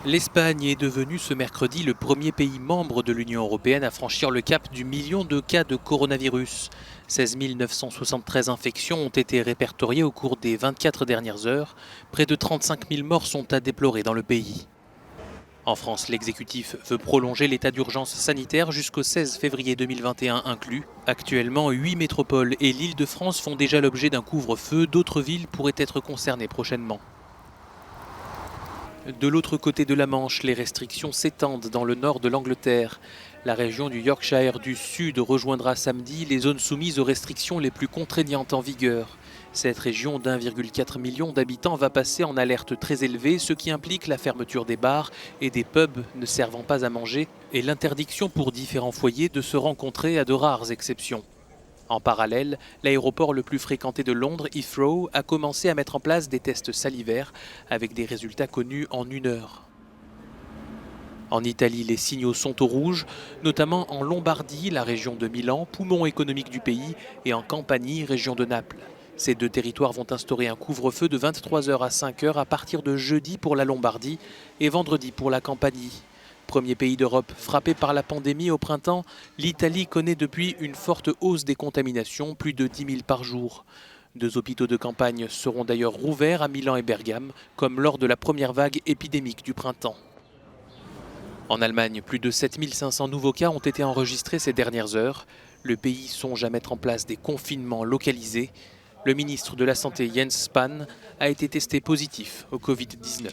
L'Espagne est devenue ce mercredi le premier pays membre de l'Union européenne à franchir le cap du million de cas de coronavirus. 16 973 infections ont été répertoriées au cours des 24 dernières heures. Près de 35 000 morts sont à déplorer dans le pays. En France, l'exécutif veut prolonger l'état d'urgence sanitaire jusqu'au 16 février 2021 inclus. Actuellement, 8 métropoles et l'Île-de-France font déjà l'objet d'un couvre-feu. D'autres villes pourraient être concernées prochainement. De l'autre côté de la Manche, les restrictions s'étendent dans le nord de l'Angleterre. La région du Yorkshire du Sud rejoindra samedi les zones soumises aux restrictions les plus contraignantes en vigueur. Cette région d'1,4 million d'habitants va passer en alerte très élevée, ce qui implique la fermeture des bars et des pubs ne servant pas à manger et l'interdiction pour différents foyers de se rencontrer à de rares exceptions. En parallèle, l'aéroport le plus fréquenté de Londres, Heathrow, a commencé à mettre en place des tests salivaires avec des résultats connus en 1 heure. En Italie, les signaux sont au rouge, notamment en Lombardie, la région de Milan, poumon économique du pays, et en Campanie, région de Naples. Ces deux territoires vont instaurer un couvre-feu de 23 h à 5 h à partir de jeudi pour la Lombardie et vendredi pour la Campanie. Premier pays d'Europe frappé par la pandémie au printemps, l'Italie connaît depuis une forte hausse des contaminations, plus de 10 000 par jour. 2 hôpitaux de campagne seront d'ailleurs rouverts à Milan et Bergame, comme lors de la première vague épidémique du printemps. En Allemagne, plus de 7 500 nouveaux cas ont été enregistrés ces dernières heures. Le pays songe à mettre en place des confinements localisés. Le ministre de la Santé Jens Spahn a été testé positif au Covid-19.